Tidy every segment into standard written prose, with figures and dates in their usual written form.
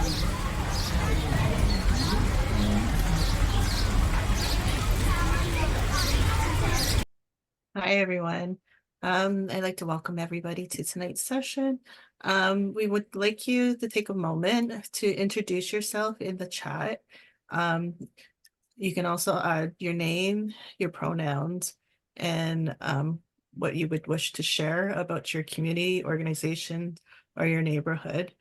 Hi, everyone. I'd like to welcome everybody to tonight's session. We would like you to take a moment to introduce yourself in the chat. You can also add your name, your pronouns, and what you would wish to share about your community, organization, or your neighborhood.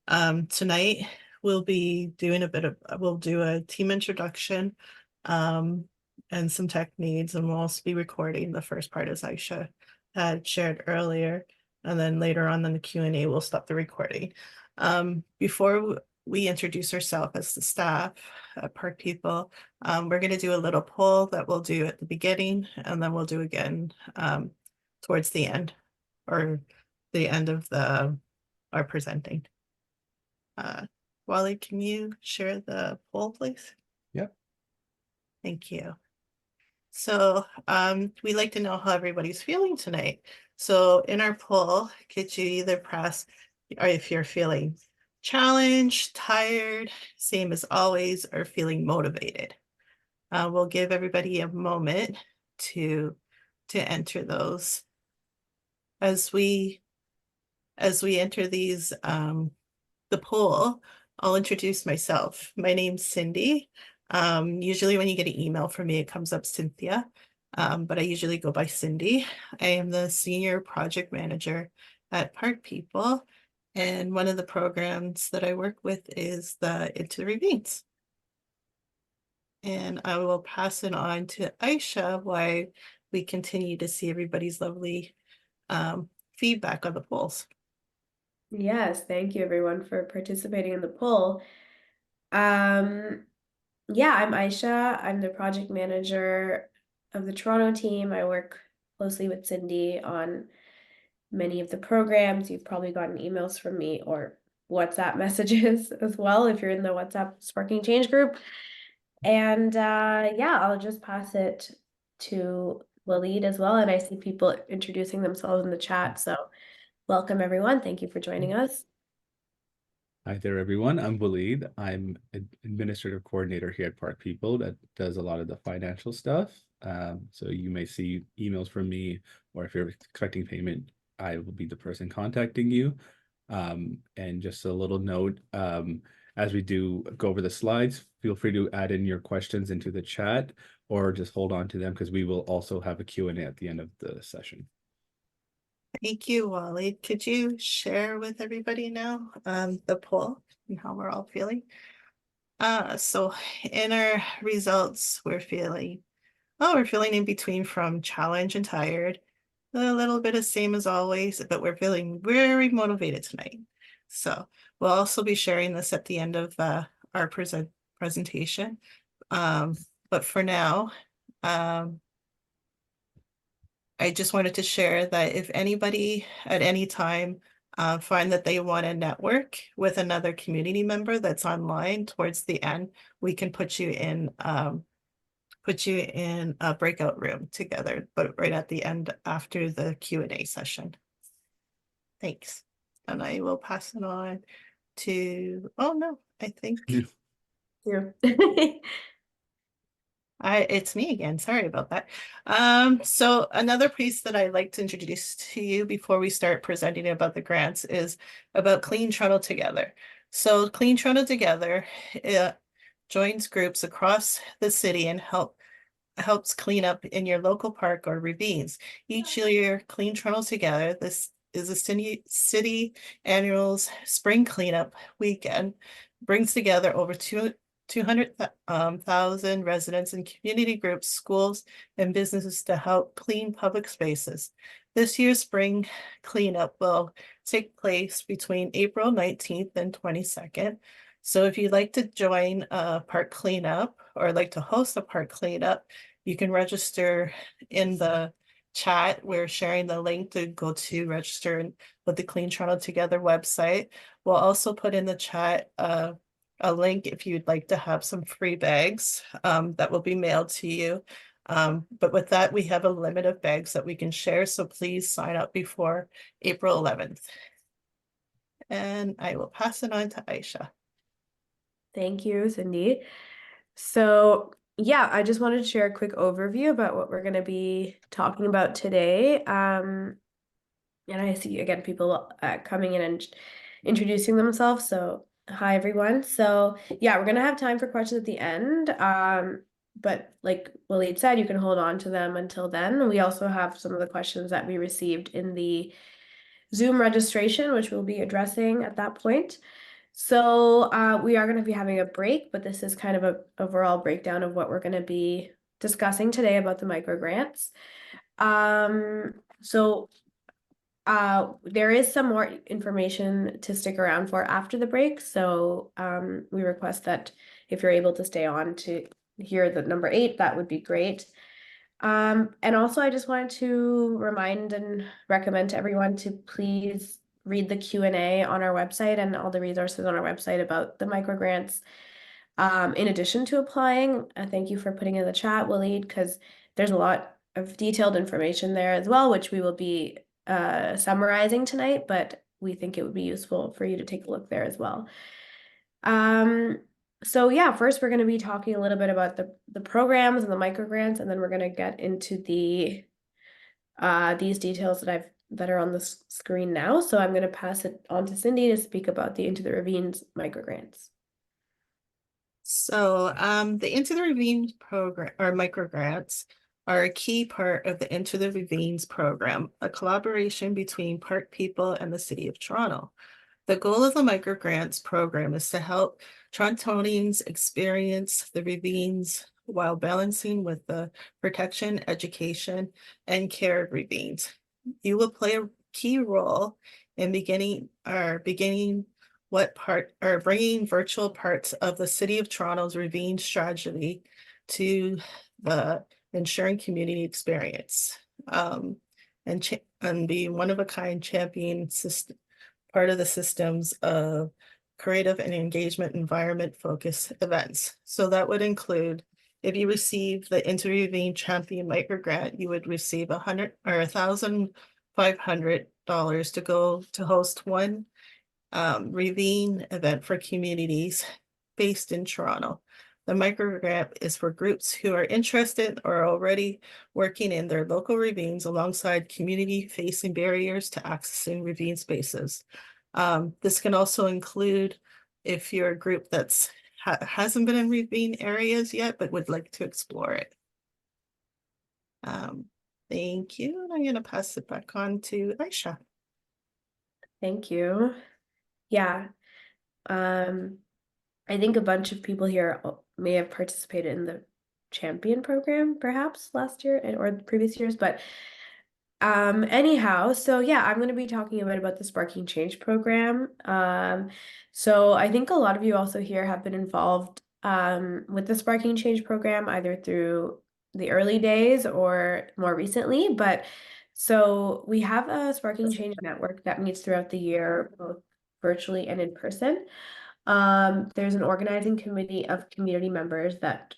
Tonight, we'll do a team introduction, and some tech needs, and we'll also be recording the first part as Aisha had shared earlier. And then later on in the Q&A, we'll stop the recording. Before we introduce ourselves as the staff, Park people, we're going to do a little poll that we'll do at the beginning, and then we'll do again towards the end, or the end of our presenting. Wally, can you share the poll, please? Yep. Thank you. So we'd like to know how everybody's feeling tonight. So in our poll, could you either press, or if you're feeling challenged, tired, same as always, or feeling motivated? We'll give everybody a moment to enter those. As we enter these, the poll, I'll introduce myself. My name's Cindy. Usually when you get an email from me, it comes up Cynthia, but I usually go by Cindy. I am the senior project manager at Park People, and one of the programs that I work with is the Into the Ravines. And I will pass it on to Aisha while we continue to see everybody's lovely feedback on the polls. Yes, thank you everyone for participating in the poll. Yeah, I'm Aisha. I'm the project manager of the Toronto team. I work closely with Cindy on many of the programs. You've probably gotten emails from me or WhatsApp messages as well if you're in the WhatsApp Sparking Change group. And yeah, I'll just pass it to Waleed as well. And I see people introducing themselves in the chat. So welcome everyone. Thank you for joining us. Hi there, everyone. I'm Waleed. I'm an administrative coordinator here at Park People that does a lot of the financial stuff. So you may see emails from me, or if you're expecting payment, I will be the person contacting you. And just a little note, as we do go over the slides, feel free to add in your questions into the chat or just hold on to them because we will also have a Q&A at the end of the session. Thank you, Wally. Could you share with everybody now the poll and how we're all feeling? So in our results, we're feeling in between from challenged and tired. A little bit of same as always, but we're feeling very motivated tonight. So we'll also be sharing this at the end of our presentation. But for now, I just wanted to share that if anybody at any time find that they want to network with another community member that's online towards the end, we can put you in a breakout room together, but right at the end after the Q&A session. Thanks. And I will pass it on to, oh no, I think Yeah. it's me again. Sorry about that. So another piece that I'd like to introduce to you before we start presenting about the grants is about Clean Toronto Together. So Clean Toronto Together joins groups across the city and helps clean up in your local park or ravines. Each year, Clean Toronto Together, this is a city annual's spring cleanup weekend, brings together over 200,000 residents and community groups, schools, and businesses to help clean public spaces. This year's spring cleanup will take place between April 19th and 22nd. So if you'd like to join a park cleanup or like to host a park cleanup, you can register in the chat. We're sharing the link to go to register with the Clean Toronto Together website. We'll also put in the chat a link if you'd like to have some free bags that will be mailed to you. But with that, we have a limit of bags that we can share. So please sign up before April 11th. And I will pass it on to Aisha. Thank you, Cindy. So, yeah, I just wanted to share a quick overview about what we're going to be talking about today. And I see again people coming in and introducing themselves. So, hi everyone. So, yeah, we're going to have time for questions at the end. But like Waleed said, you can hold on to them until then. We also have some of the questions that we received in the Zoom registration, which we'll be addressing at that point. So we are going to be having a break, but this is kind of a overall breakdown of what we're going to be discussing today about the microgrants. So there is some more information to stick around for after the break. So we request that if you're able to stay on to hear the number 8, that would be great. And also I just wanted to remind and recommend to everyone to please read the Q&A on our website and all the resources on our website about the microgrants. In addition to applying, thank you for putting in the chat, Waleed, because there's a lot of detailed information there as well, which we will be summarizing tonight, but we think it would be useful for you to take a look there as well. So yeah, first we're going to be talking a little bit about the programs and the microgrants, and then we're going to get into the these details that are on the screen now. So I'm going to pass it on to Cindy to speak about the Into the Ravines microgrants. So the Into the Ravines program or microgrants are a key part of the Into the Ravines program, a collaboration between park people and the City of Toronto. The goal of the microgrants program is to help Torontonians experience the ravines while balancing with the protection, education, and care of ravines. You will play a key role in bringing virtual parts of the City of Toronto's ravine strategy to the ensuring community experience, and be one of a kind champion system, part of the systems of creative and engagement environment focused events. So that would include, if you receive the Interravine Champion Microgrant, you would receive $1,500 to go to host one ravine event for communities based in Toronto. The microgrant is for groups who are interested or already working in their local ravines alongside community-facing barriers to accessing ravine spaces. This can also include if you're a group that's hasn't been in ravine areas yet, but would like to explore it. Thank you. And I'm going to pass it back on to Aisha. Thank you. Yeah. I think a bunch of people here may have participated in the champion program perhaps last year or the previous years, but anyhow, so yeah, I'm going to be talking a bit about the Sparking Change program. So I think a lot of you also here have been involved with the Sparking Change program either through the early days or more recently, but so we have a Sparking Change network that meets throughout the year, both virtually and in person. There's an organizing committee of community members that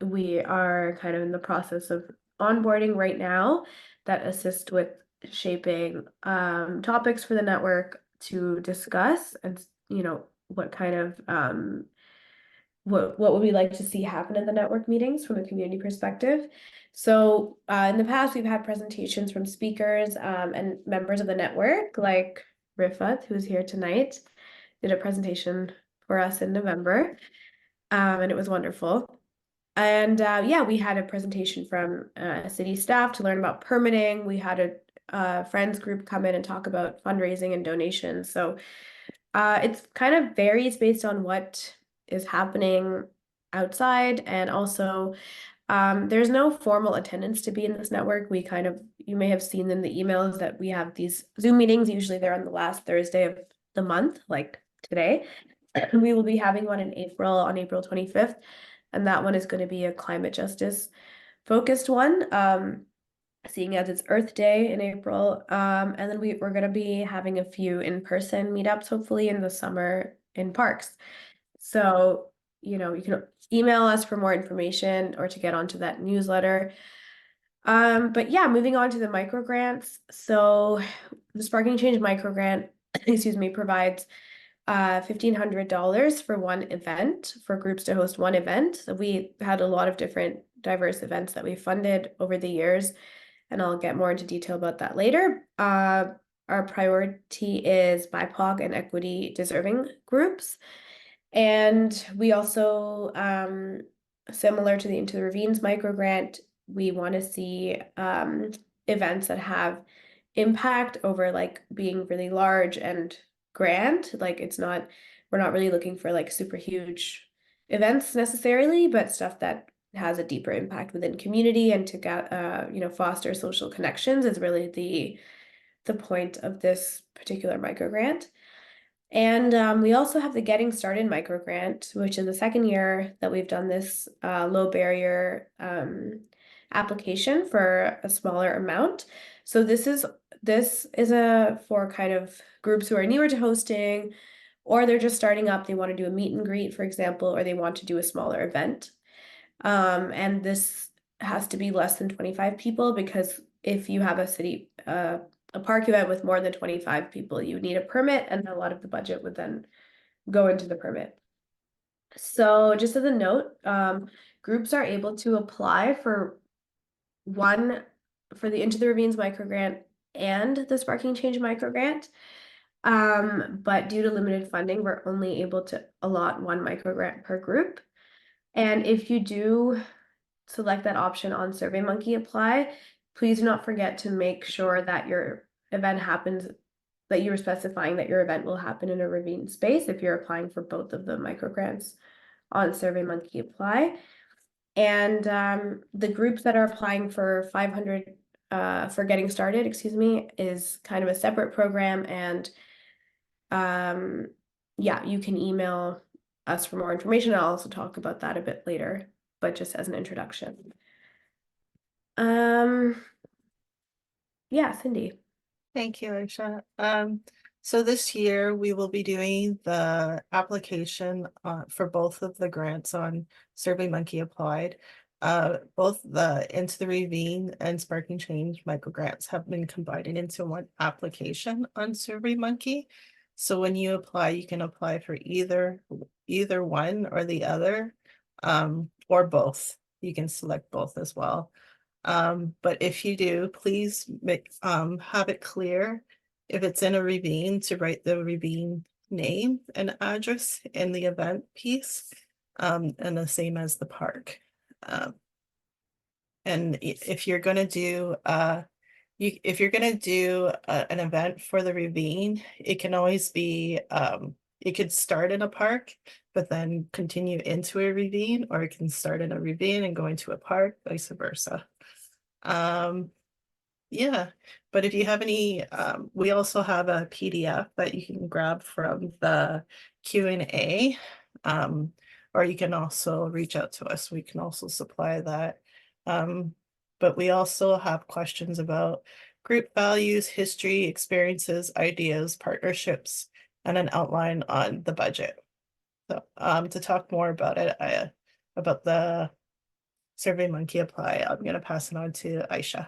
we are kind of in the process of onboarding right now that assist with shaping topics for the network to discuss and what kind of what would we like to see happen at the network meetings from a community perspective. So in the past we've had presentations from speakers and members of the network like Rifat, who's here tonight, did a presentation for us in November, and it was wonderful. And yeah, we had a presentation from city staff to learn about permitting. We had a friends group come in and talk about fundraising and donations. So it's kind of varies based on what is happening outside, and also there's no formal attendance to be in this network. You may have seen in the emails that we have these Zoom meetings. Usually they're on the last Thursday of the month, like today. We will be having one in April, on April 25th, and that one is going to be a climate justice focused one, seeing as it's Earth Day in April. And then we're going to be having a few in-person meetups, hopefully in the summer in parks. So, you can email us for more information or to get onto that newsletter. But yeah, moving on to the microgrants. So the Sparking Change microgrant, excuse me, provides $1,500 for one event, for groups to host one event. So we had a lot of different diverse events that we funded over the years, and I'll get more into detail about that later. Our priority is BIPOC and equity deserving groups. And we also, similar to the Into the Ravines microgrant, we want to see events that have impact over like being really large and grand. Like we're not really looking for like super huge events necessarily, but stuff that has a deeper impact within community and to get foster social connections is really the point of this particular microgrant. And we also have the Getting Started microgrant, which is the second year that we've done this low barrier application for a smaller amount. So this is for kind of groups who are newer to hosting, or they're just starting up. They want to do a meet and greet, for example, or they want to do a smaller event. And this has to be less than 25 people, because if you have a park event with more than 25 people, you need a permit, and a lot of the budget would then go into the permit. So just as a note, groups are able to apply for the Into the Ravines microgrant and the Sparking Change microgrant. But due to limited funding, we're only able to allot one microgrant per group. And if you do select that option on SurveyMonkey Apply, please do not forget to make sure that your event happens, that you are specifying that your event will happen in a ravine space if you're applying for both of the microgrants on SurveyMonkey Apply. And the groups that are applying for 500 for Getting Started, is kind of a separate program. And yeah, you can email us for more information. I'll also talk about that a bit later, but just as an introduction. Yeah, Cindy. Thank you, Aisha. So this year we will be doing the application for both of the grants on SurveyMonkey Applied. Both the Into the Ravine and Sparking Change microgrants have been combined into one application on SurveyMonkey. So when you apply, you can apply for either one or the other, or both. You can select both as well. But if you do, please have it clear if it's in a ravine to write the ravine name and address in the event piece, and the same as the park. And if you're gonna do an event for the ravine, it can always be it could start in a park, but then continue into a ravine, or it can start in a ravine and go into a park, vice versa. Yeah, but if you have any, we also have a PDF that you can grab from the Q&A, or you can also reach out to us. We can also supply that. But we also have questions about group values, history, experiences, ideas, partnerships, and an outline on the budget. So, to talk more about it, about the SurveyMonkey Apply, I'm going to pass it on to Aisha.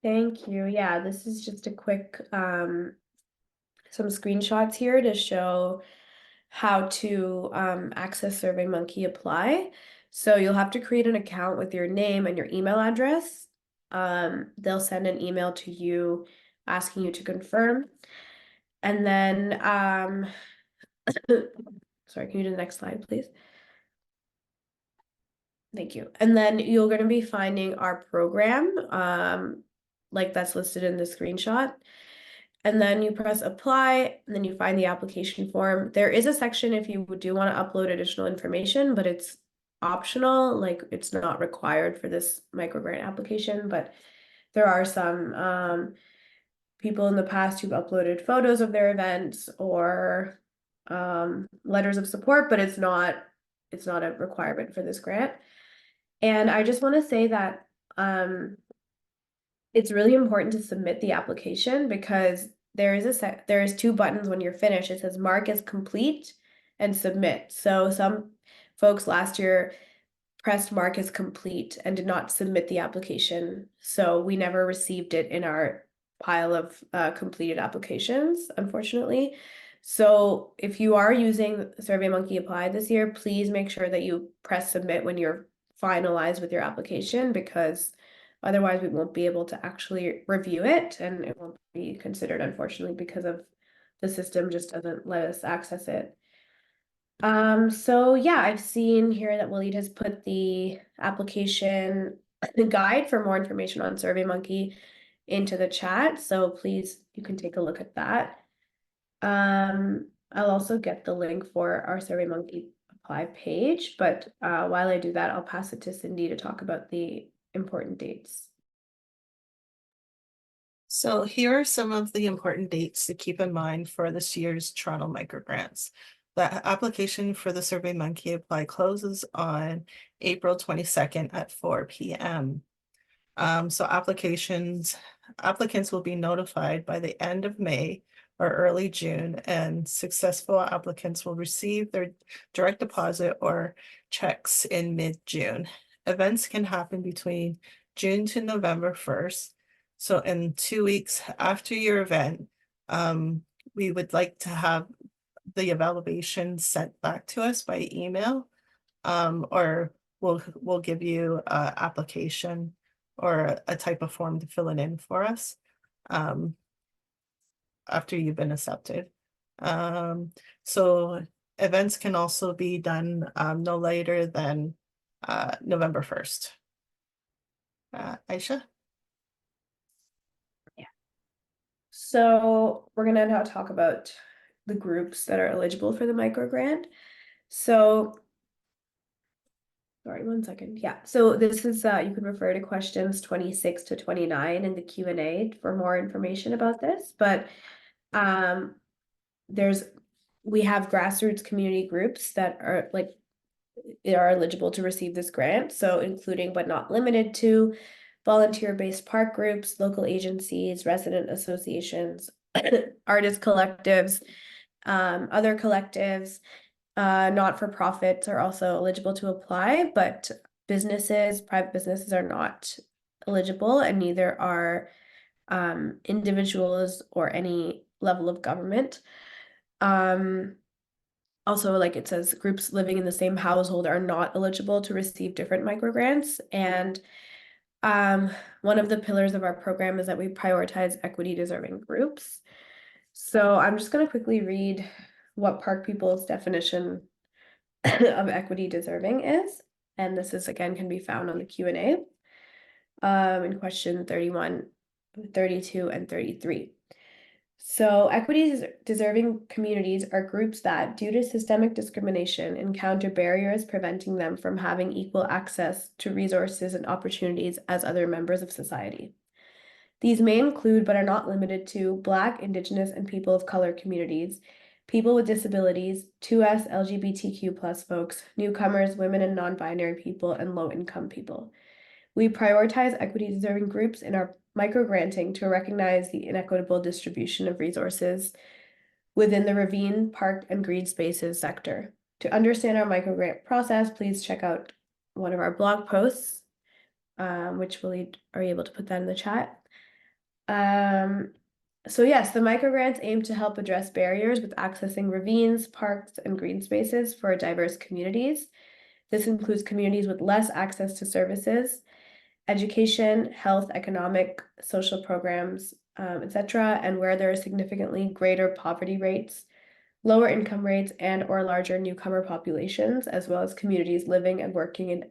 Thank you. Yeah, this is just a quick some screenshots here to show how to access SurveyMonkey Apply. So you'll have to create an account with your name and your email address. They'll send an email to you asking you to confirm. And then sorry, can you do the next slide, please? Thank you. And then you're going to be finding our program, like that's listed in the screenshot. And then you press apply, and then you find the application form. There is a section if you do want to upload additional information, but it's optional, like it's not required for this microgrant application, but there are some people in the past who've uploaded photos of their events or letters of support, but it's not a requirement for this grant. And I just want to say that it's really important to submit the application, because there is two buttons when you're finished. It says mark as complete and submit. So some folks last year pressed mark as complete and did not submit the application. So we never received it in our pile of completed applications, unfortunately. So if you are using SurveyMonkey Apply this year, please make sure that you press submit when you're finalized with your application, because otherwise we won't be able to actually review it, and it won't be considered, unfortunately, because of the system just doesn't let us access it. So yeah, I've seen here that Waleed has put the application guide for more information on SurveyMonkey into the chat. So please, you can take a look at that. I'll also get the link for our SurveyMonkey Apply page, but while I do that, I'll pass it to Cindy to talk about the important dates. So here are some of the important dates to keep in mind for this year's Toronto Microgrants. The application for the SurveyMonkey Apply closes on April 22nd at 4 p.m. So applicants will be notified by the end of May or early June, and successful applicants will receive their direct deposit or checks in mid-June. Events can happen between June to November 1st. So in 2 weeks after your event, we would like to have the evaluation sent back to us by email, or we'll give you a application or a type of form to fill it in for us after you've been accepted. So events can also be done no later than November 1st. Aisha? So we're gonna now talk about the groups that are eligible for the microgrant. So, sorry, 1 second. Yeah, so this is, you can refer to questions 26 to 29 in the Q&A for more information about this, but we have grassroots community groups that are eligible to receive this grant. So including but not limited to volunteer-based park groups, local agencies, resident associations, artist collectives, other collectives, not-for-profits are also eligible to apply, but private businesses are not eligible, and neither are individuals or any level of government. Also, like it says, groups living in the same household are not eligible to receive different microgrants. And one of the pillars of our program is that we prioritize equity deserving groups. So I'm just going to quickly read what Park People's definition of equity deserving is. And this is, again, can be found on the Q&A in question 31, 32, and 33. So equity deserving communities are groups that, due to systemic discrimination, encounter barriers preventing them from having equal access to resources and opportunities as other members of society. These may include, but are not limited to, Black, Indigenous, and people of color communities, people with disabilities, 2S LGBTQ+ folks, newcomers, women and non-binary people, and low-income people. We prioritize equity-deserving groups in our microgranting to recognize the inequitable distribution of resources within the ravine, park, and green spaces sector. To understand our microgrant process, please check out one of our blog posts, which we are able to put that in the chat. So yes, the microgrants aim to help address barriers with accessing ravines, parks, and green spaces for diverse communities. This includes communities with less access to services, education, health, economic, social programs, etc., and where there are significantly greater poverty rates, lower income rates, and or larger newcomer populations, as well as communities living and working in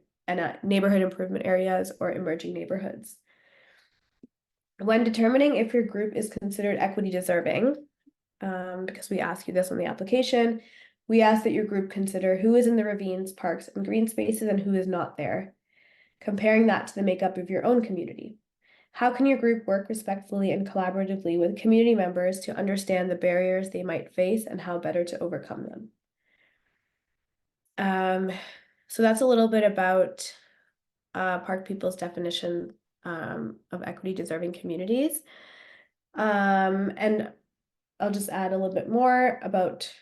neighborhood improvement areas or emerging neighborhoods. When determining if your group is considered equity deserving, because we ask you this on the application, we ask that your group consider who is in the ravines, parks, and green spaces and who is not there, comparing that to the makeup of your own community. How can your group work respectfully and collaboratively with community members to understand the barriers they might face and how better to overcome them? So that's a little bit about Park People's definition of equity deserving communities. And I'll just add a little bit more about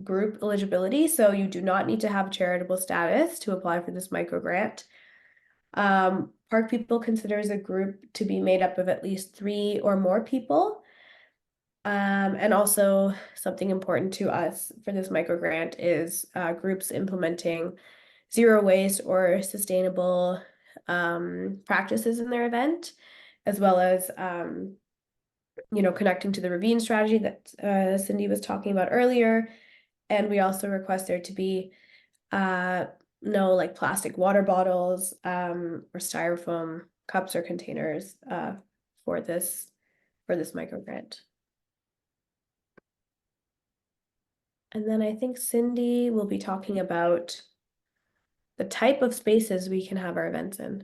group eligibility. So you do not need to have charitable status to apply for this microgrant. Park People considers a group to be made up of at least 3 or more people. And also something important to us for this microgrant is groups implementing zero waste or sustainable practices in their event, as well as connecting to the ravine strategy that Cindy was talking about earlier. And we also request there to be no like plastic water bottles or styrofoam cups or containers for this microgrant. And then I think Cindy will be talking about the type of spaces we can have our events in.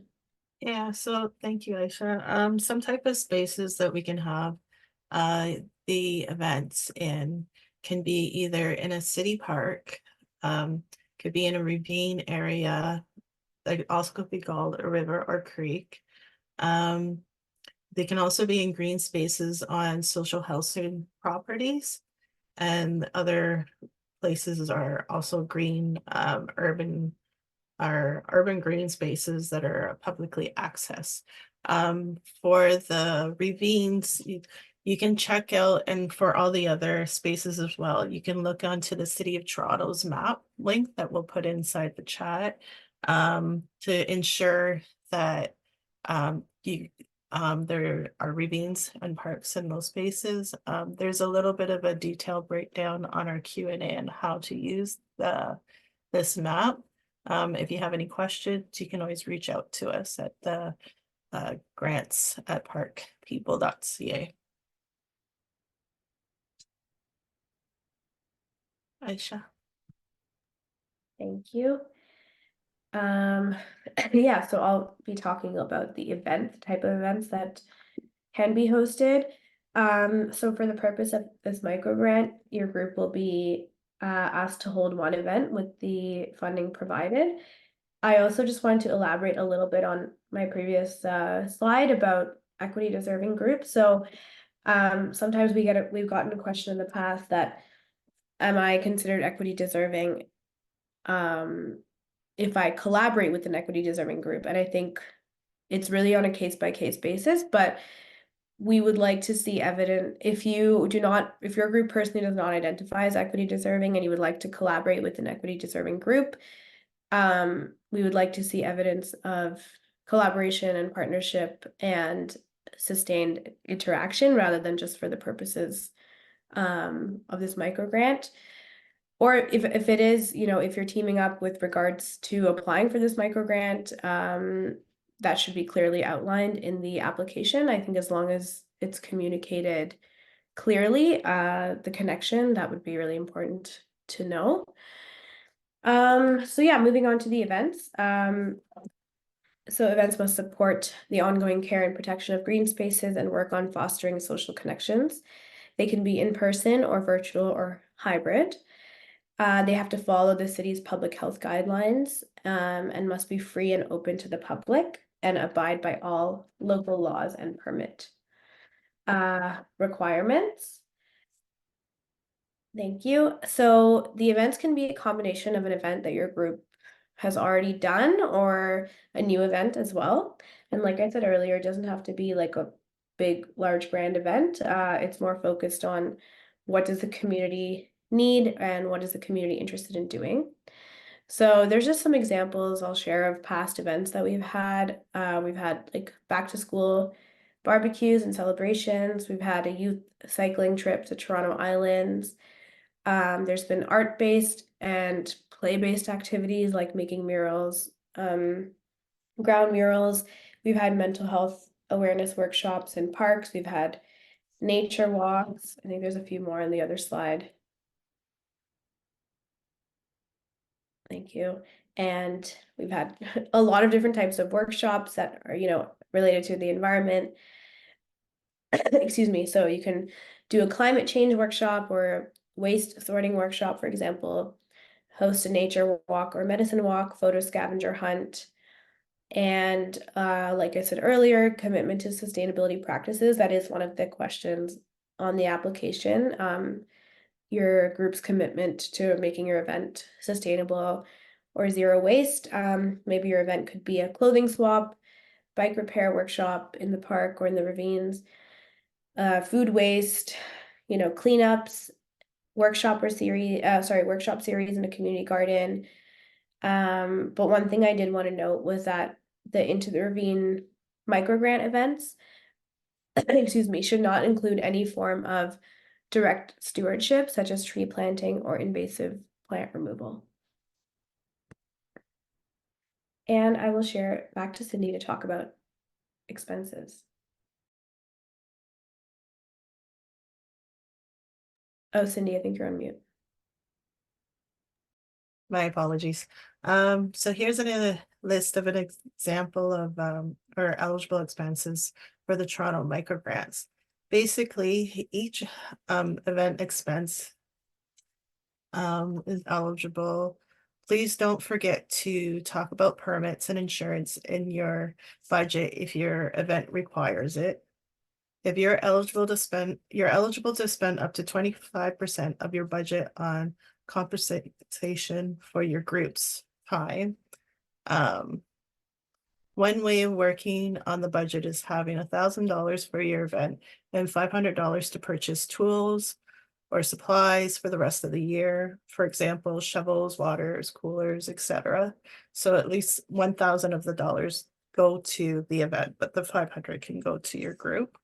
Yeah, so thank you, Aisha. Some type of spaces that we can have the events in can be either in a city park, could be in a ravine area, that also could be called a river or creek. They can also be in green spaces on social housing properties, and other places are also green urban green spaces that are publicly accessed. For the ravines, you can check out, and for all the other spaces as well, you can look onto the City of Toronto's map link that we'll put inside the chat to ensure that there are ravines and parks in those spaces. There's a little bit of a detailed breakdown on our Q&A and how to use this map. If you have any questions, you can always reach out to us at the grants@parkpeople.ca. Aisha. Thank you. Yeah, so I'll be talking about the type of events that can be hosted. So for the purpose of this microgrant, your group will be asked to hold one event with the funding provided. I also just wanted to elaborate a little bit on my previous slide about equity deserving groups. So sometimes we've gotten a question in the past that, am I considered equity deserving if I collaborate with an equity deserving group? And I think it's really on a case-by-case basis, but we would like to see evidence if your group personally does not identify as equity deserving and you would like to collaborate with an equity deserving group, we would like to see evidence of collaboration and partnership and sustained interaction rather than just for the purposes of this microgrant. Or if it is, if you're teaming up with regards to applying for this microgrant, that should be clearly outlined in the application. I think as long as it's communicated clearly, the connection, that would be really important to know. So yeah, moving on to the events. So events must support the ongoing care and protection of green spaces and work on fostering social connections. They can be in person or virtual or hybrid. They have to follow the city's public health guidelines and must be free and open to the public and abide by all local laws and permit requirements. Thank you. So the events can be a combination of an event that your group has already done or a new event as well. And like I said earlier, it doesn't have to be like a big, large brand event. It's more focused on what does the community need and what is the community interested in doing. So there's just some examples I'll share of past events that we've had. We've had like back to school barbecues and celebrations. We've had a youth cycling trip to Toronto Islands. There's been art-based and play-based activities like making murals, ground murals. We've had mental health awareness workshops in parks. We've had nature walks. I think there's a few more on the other slide. Thank you. And we've had a lot of different types of workshops that are, related to the environment. Excuse me. So you can do a climate change workshop or waste sorting workshop, for example, host a nature walk or medicine walk, photo scavenger hunt. And like I said earlier, commitment to sustainability practices. That is one of the questions on the application. Your group's commitment to making your event sustainable or zero waste. Maybe your event could be a clothing swap, bike repair workshop in the park or in the ravines, food waste, cleanups, workshop series in a community garden. But one thing I did want to note was that the Into the Ravine microgrant events, excuse me, should not include any form of direct stewardship, such as tree planting or invasive plant removal. And I will share it back to Cindy to talk about expenses. Oh, Cindy, I think you're on mute. My apologies. So here's a list of an example of or eligible expenses for the Toronto microgrants. Basically, each event expense is eligible. Please don't forget to talk about permits and insurance in your budget if your event requires it. If you're eligible to spend up to 25% of your budget on compensation for your group's time. One way of working on the budget is having $1,000 for your event and $500 to purchase tools or supplies for the rest of the year. For example, shovels, waters, coolers, etc. So at least 1,000 of the dollars go to the event, but the 500 can go to your group.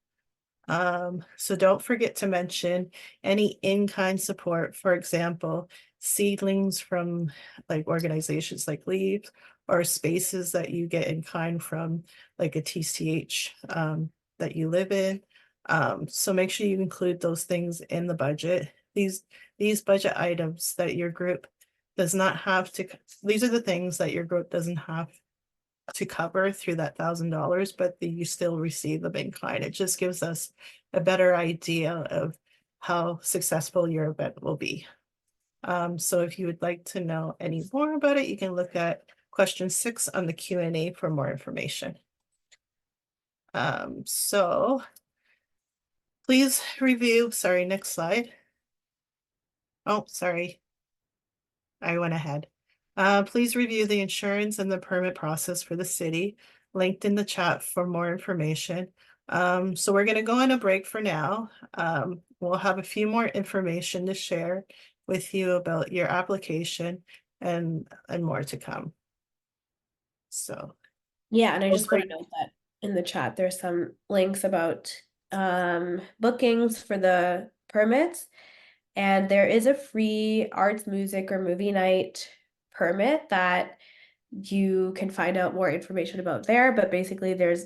So don't forget to mention any in-kind support, for example, seedlings from like organizations like Leave, or spaces that you get in kind from like a TCH that you live in. So make sure you include those things in the budget. These budget items that your group does not have to, these are the things that your group doesn't have to cover through that $1,000, but you still receive them in kind. It just gives us a better idea of how successful your event will be. So if you would like to know any more about it, you can look at question 6 on the Q&A for more information. So please review, sorry, next slide. Oh, sorry. I went ahead. Please review the insurance and the permit process for the city, linked in the chat for more information. So we're going to go on a break for now. We'll have a few more information to share with you about your application and more to come. So yeah, and I just want Great. to note that in the chat there's some links about bookings for the permits, and there is a free arts, music, or movie night permit that you can find out more information about there. But basically there's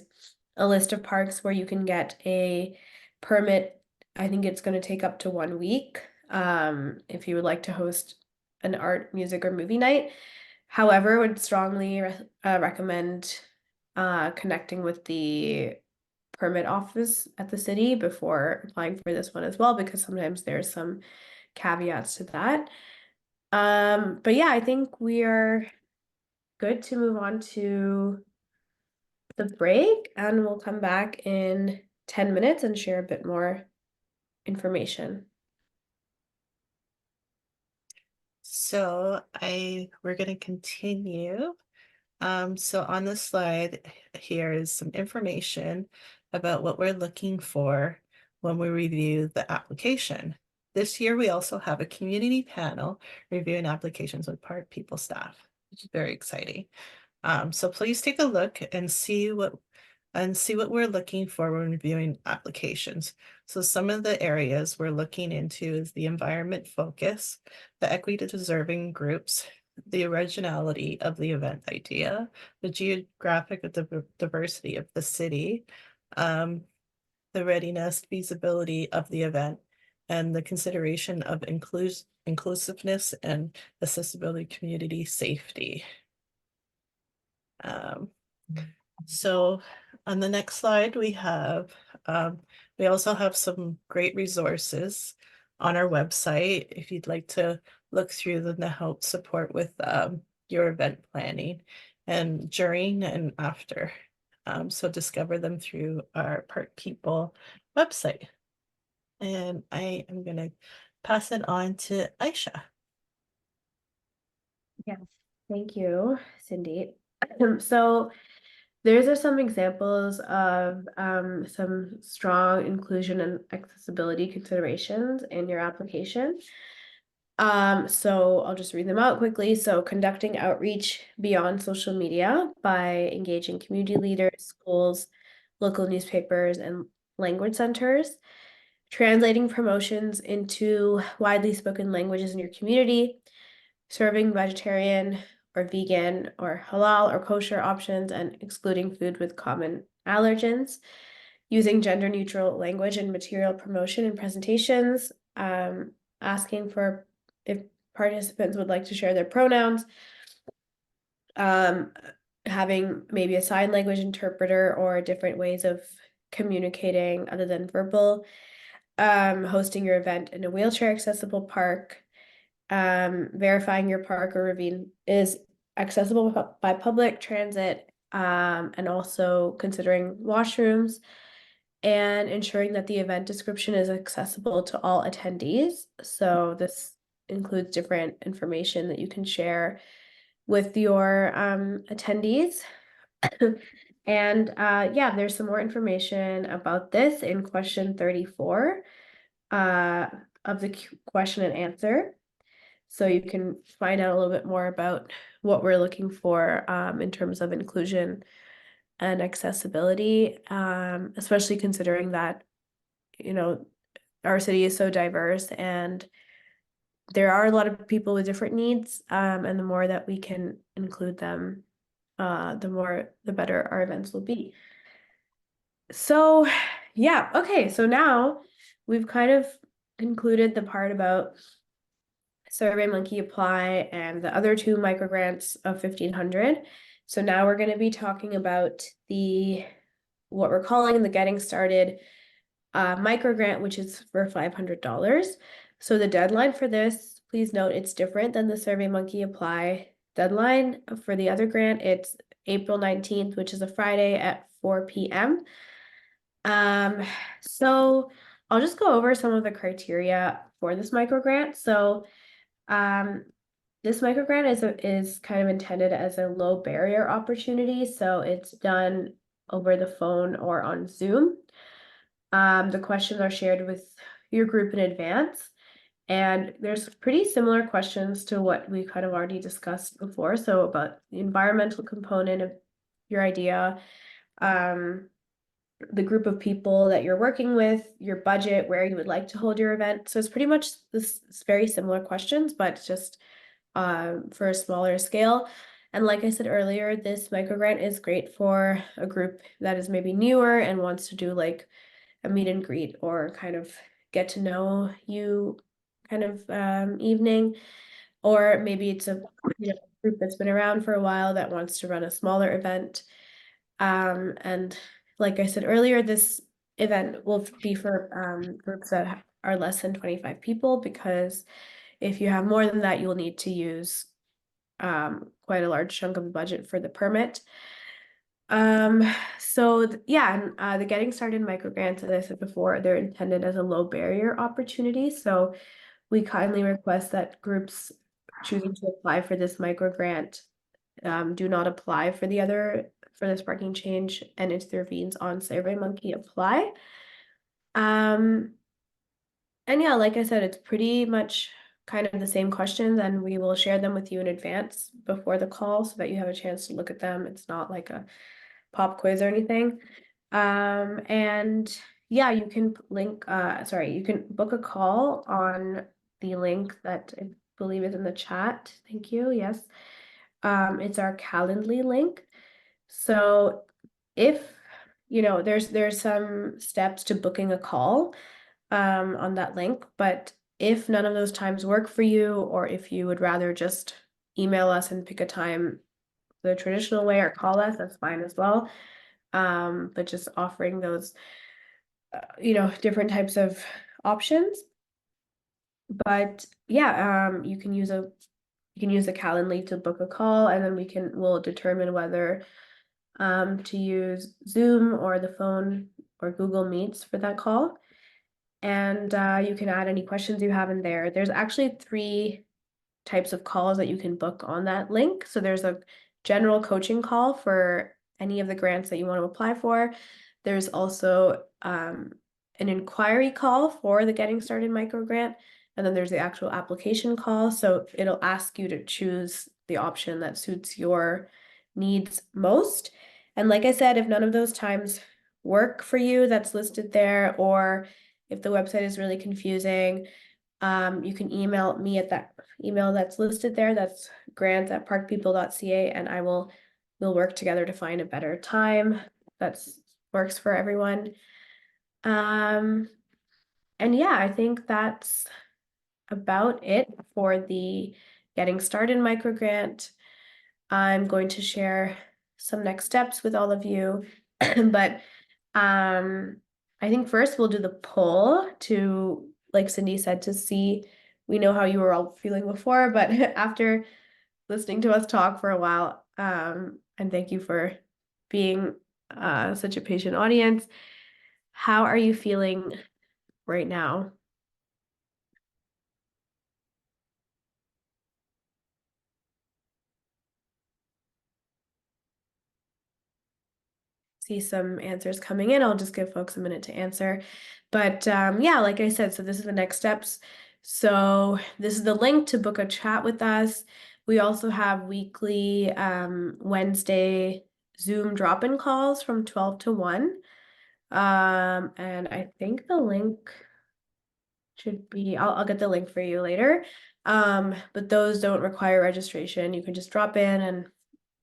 a list of parks where you can get a permit. I think it's going to take up to 1 week if you would like to host an art, music, or movie night. However, would strongly recommend connecting with the permit office at the city before applying for this one as well, because sometimes there's some caveats to that. But yeah, I think we are good to move on to the break, and we'll come back in 10 minutes and share a bit more information. So we're going to continue. So on the slide here is some information about what we're looking for when we review the application. This year, we also have a community panel reviewing applications with Park People staff, which is very exciting. So please take a look and see what we're looking for when reviewing applications. So some of the areas we're looking into is the environment focus, the equity deserving groups, the originality of the event idea, the geographic diversity of the city, the readiness, feasibility of the event, and the consideration of inclusiveness and accessibility, community safety. So on the next slide, we also have some great resources on our website if you'd like to look through them to help support with your event planning and during and after. So discover them through our Park People website. And I am going to pass it on to Aisha. Yeah, thank you, Cindy. So These are some examples of some strong inclusion and accessibility considerations in your application. So I'll just read them out quickly. So conducting outreach beyond social media by engaging community leaders, schools, local newspapers, and language centers. Translating promotions into widely spoken languages in your community. Serving vegetarian or vegan or halal or kosher options and excluding food with common allergens. Using gender neutral language and material promotion and presentations. Asking for if participants would like to share their pronouns, having maybe a sign language interpreter or different ways of communicating other than verbal, hosting your event in a wheelchair accessible park, verifying your park or ravine is accessible by public transit, and also considering washrooms, and ensuring that the event description is accessible to all attendees. So this includes different information that you can share with your attendees. And yeah, there's some more information about this in question 34 of the question and answer. So you can find out a little bit more about what we're looking for in terms of inclusion and accessibility, especially considering that, you know, our city is so diverse and there are a lot of people with different needs, and the more that we can include them, the better our events will be. So yeah, okay, so now we've kind of concluded the part about SurveyMonkey Apply and the other two microgrants of 1,500. So now we're going to be talking about what we're calling the Getting Started microgrant, which is for $500. So the deadline for this, please note, it's different than the SurveyMonkey Apply deadline. For the other grant, it's April 19th, which is a Friday at 4 p.m. So I'll just go over some of the criteria for this microgrant. So this microgrant is kind of intended as a low barrier opportunity. So it's done over the phone or on Zoom. The questions are shared with your group in advance. And there's pretty similar questions to what we kind of already discussed before. So about the environmental component of your idea, the group of people that you're working with, your budget, where you would like to hold your event. So it's pretty much this very similar questions, but just for a smaller scale. And like I said earlier, this microgrant is great for a group that is maybe newer and wants to do like a meet and greet or kind of get to know you kind of evening. Or maybe it's a group that's been around for a while that wants to run a smaller event. And like I said earlier, this event will be for groups that are less than 25 people, because if you have more than that, you'll need to use quite a large chunk of the budget for the permit. So yeah, the Getting Started microgrants, as I said before, they're intended as a low barrier opportunity. So we kindly request that groups choosing to apply for this microgrant do not apply for this parking change and intervenes on SurveyMonkey Apply. And yeah, like I said, it's pretty much kind of the same questions, and we will share them with you in advance before the call so that you have a chance to look at them. It's not like a pop quiz or anything. And yeah, you can you can book a call on the link that I believe is in the chat. Thank you. Yes. It's our Calendly link. So if there's some steps to booking a call on that link, but if none of those times work for you, or if you would rather just email us and pick a time the traditional way or call us, that's fine as well. But just offering those different types of options. But yeah, you can use a Calendly to book a call, and then we'll determine whether to use Zoom or the phone or Google Meets for that call. And you can add any questions you have in there. There's actually 3 types of calls that you can book on that link. So there's a general coaching call for any of the grants that you want to apply for. There's also an inquiry call for the Getting Started Microgrant, and then there's the actual application call. So it'll ask you to choose the option that suits your needs most. And like I said, if none of those times work for you, that's listed there, or if the website is really confusing, you can email me at that email that's listed there. That's grants@parkpeople.ca, and we'll work together to find a better time that works for everyone. And yeah, I think that's about it for the Getting Started Microgrant. I'm going to share some next steps with all of you, but I think first we'll do the poll to, like Cindy said, to see, we know how you were all feeling before, but after listening to us talk for a while, and thank you for being such a patient audience. How are you feeling right now? See some answers coming in. I'll just give folks a minute to answer. But yeah, like I said, so this is the next steps. So this is the link to book a chat with us. We also have weekly Wednesday Zoom drop-in calls from 12 to 1. And I think the link should be, I'll get the link for you later. But those don't require registration. You can just drop in and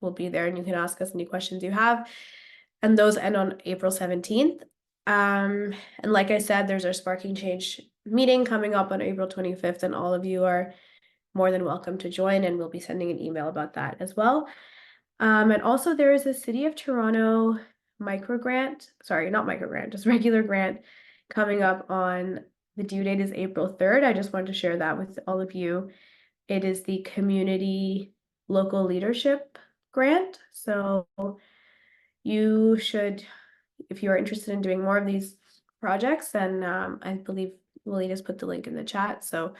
we'll be there, and you can ask us any questions you have. And those end on April 17th. And like I said, there's our Sparking Change meeting coming up on April 25th, and all of you are more than welcome to join, and we'll be sending an email about that as well. And also there is a City of Toronto microgrant, sorry, not microgrant, just regular grant coming up on, the due date is April 3rd. I just wanted to share that with all of you. It is the Community Local Leadership Grant. So you should, if you are interested in doing more of these projects, then I believe Lily just put the link in the chat, so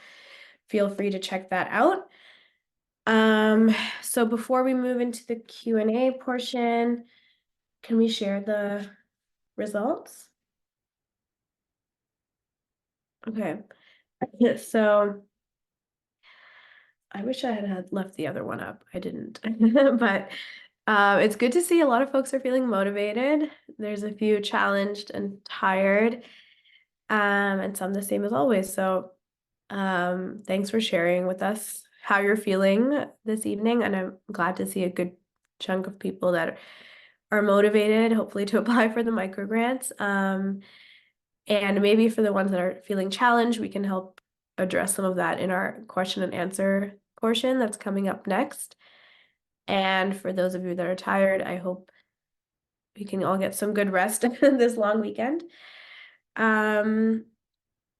feel free to check that out. So before we move into the Q&A portion, can we share the results? Okay, so I wish I had left the other one up. I didn't, but it's good to see a lot of folks are feeling motivated. There's a few challenged and tired, and some the same as always. So thanks for sharing with us how you're feeling this evening, and I'm glad to see a good chunk of people that are motivated, hopefully, to apply for the microgrants. And maybe for the ones that are feeling challenged, we can help address some of that in our question and answer portion that's coming up next. And for those of you that are tired, I hope we can all get some good rest this long weekend.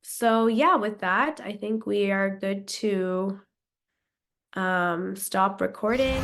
So yeah, with that, I think we are good to stop recording.